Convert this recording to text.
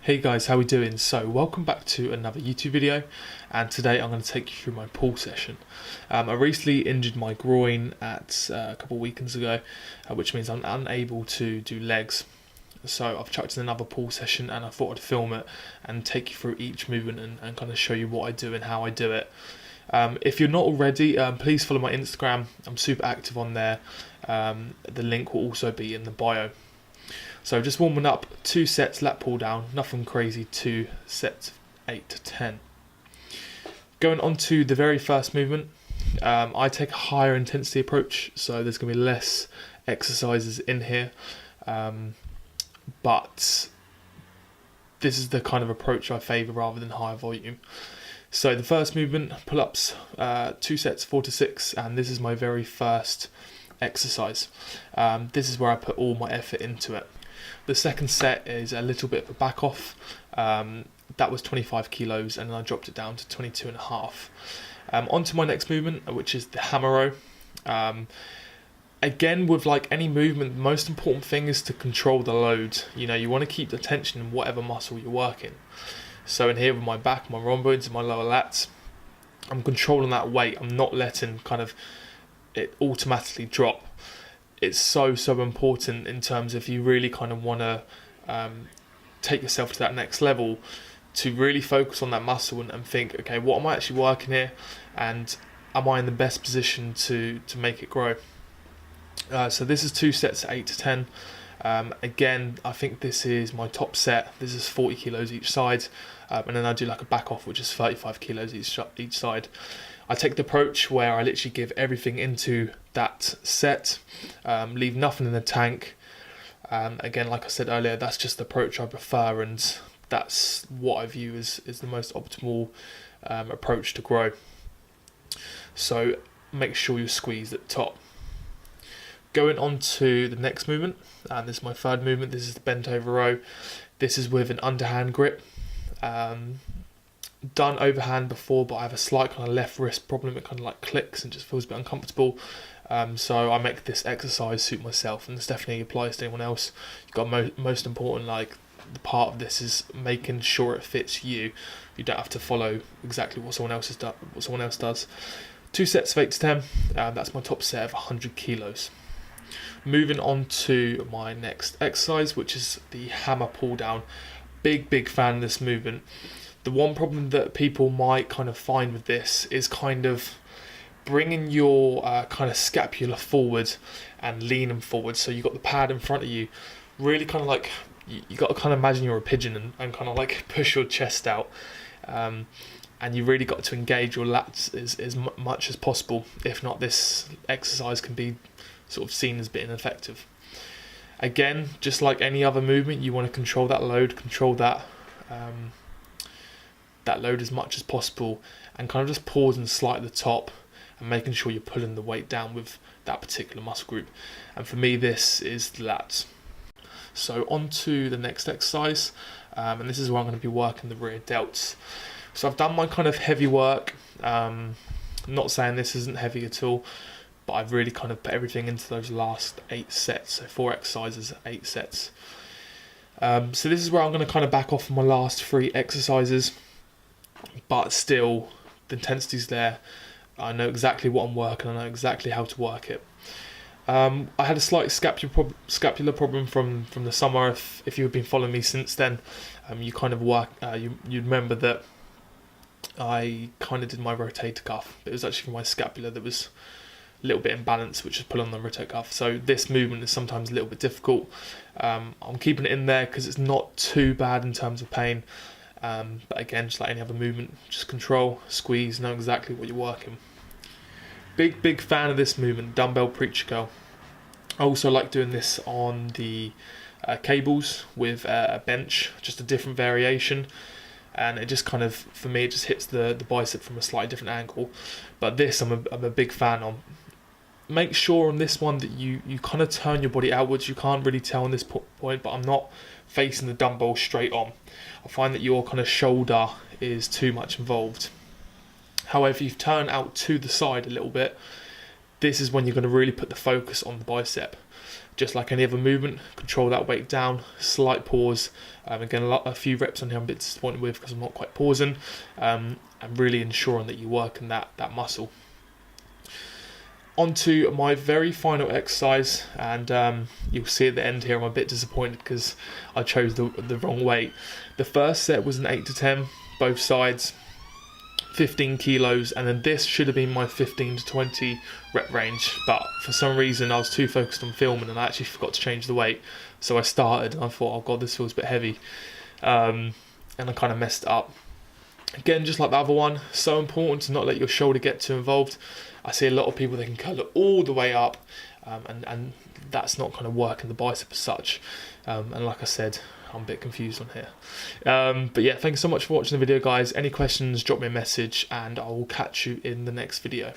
Hey guys, how we doing? So welcome back to another YouTube video, and today I'm going to take you through my pull session. I recently injured my groin a couple of weekends ago, which means I'm unable to do legs. So I've chucked in another pull session and I thought I'd film it and take you through each movement and kind of show you what I do and how I do it. If you're not already, please follow my Instagram. I'm super active on there. The link will also be in the bio. So just warming up, 2 sets lat pull down, nothing crazy, 2 sets of 8 to 10. Going on to the very first movement, I take a higher intensity approach, so there's going to be less exercises in here, but this is the kind of approach I favour rather than higher volume. So the first movement, pull-ups, 2 sets, 4 to 6, and this is my very first exercise. This is where I put all my effort into it. The second set is a little bit of a back off. That was 25 kilos and then I dropped it down to 22 and a half. On to my next movement, which is the hammer row. Again, with like any movement, the most important thing is to control the load. You know, you want to keep the tension in whatever muscle you're working. So in here with my back, my rhomboids and my lower lats, I'm controlling that weight. I'm not letting kind of it automatically drop. It's so important in terms of you really kind of want to take yourself to that next level, to really focus on that muscle and think, okay, what am I actually working here, and am I in the best position to make it grow? So this is 2 sets at 8 to 10. Again, I think this is my top set. This is 40 kilos each side, and then I do like a back off, which is 35 kilos each side. I take the approach where I literally give everything into that set, leave nothing in the tank. Again, like I said earlier, that's just the approach I prefer, and that's what I view as the most optimal approach to grow. So make sure you squeeze at the top. Going on to the next movement, and this is my third movement. This is the bent over row. This is with an underhand grip. Done overhand before, but I have a slight kind of left wrist problem. It kind of like clicks and just feels a bit uncomfortable. So I make this exercise suit myself, and this definitely applies to anyone else. You've got most important, like the part of this is making sure it fits you. You don't have to follow exactly what someone else does. 2 sets of 8 to 10. That's my top set of 100 kilos. Moving on to my next exercise, which is the hammer pull down. Big fan of this movement. The one problem that people might kind of find with this is kind of bringing your kind of scapula forward and leaning forward. So you've got the pad in front of you, really kind of like, you got to kind of imagine you're a pigeon and kind of like push your chest out. And you really got to engage your lats as much as possible. If not, this exercise can be sort of seen as a bit ineffective. Again, just like any other movement, you want to control that load, control that load as much as possible, and kind of just pausing slight at the top and making sure you're pulling the weight down with that particular muscle group. And for me, this is the lats. So on to the next exercise, and this is where I'm going to be working the rear delts. So I've done my kind of heavy work. Not saying this isn't heavy at all, but I've really kind of put everything into those last 8 sets. So 4 exercises, 8 sets. So this is where I'm going to kind of back off my last 3 exercises, but still the intensity's there. I know exactly what I'm working, I know exactly how to work it. I had a slight scapular problem from the summer. If you've been following me since then, you kind of you'd remember that I kind of did my rotator cuff. It was actually from my scapula that was a little bit imbalanced, which is pull on the rotator cuff. So this movement is sometimes a little bit difficult. I'm keeping it in there because it's not too bad in terms of pain. But again, just like any other movement, just control, squeeze, know exactly what you're working. Big fan of this movement, dumbbell preacher curl. I also like doing this on the cables with a bench, just a different variation. And it just kind of, for me, it just hits the bicep from a slightly different angle. But this, I'm a big fan on. Make sure on this one that you kind of turn your body outwards. You can't really tell on this point, but I'm not facing the dumbbell straight on. I find that your kind of shoulder is too much involved. However, if you turn out to the side a little bit, this is when you're going to really put the focus on the bicep. just like any other movement, control that weight down, slight pause. Again, a few reps on here I'm a bit disappointed with because I'm not quite pausing, and really ensuring that you're working that muscle. Onto my very final exercise, and you'll see at the end here I'm a bit disappointed because I chose the wrong weight. The first set was an 8 to 10, both sides, 15 kilos, and then this should have been my 15 to 20 rep range, but for some reason I was too focused on filming and I actually forgot to change the weight. So I started and I thought, oh god, this feels a bit heavy, and I kind of messed it up. Again, just like the other one, so important to not let your shoulder get too involved. I see a lot of people, they can curl it all the way up, and that's not kind of working the bicep as such. And like I said, I'm a bit confused on here. But yeah, thank you so much for watching the video, guys. Any questions, drop me a message and I will catch you in the next video.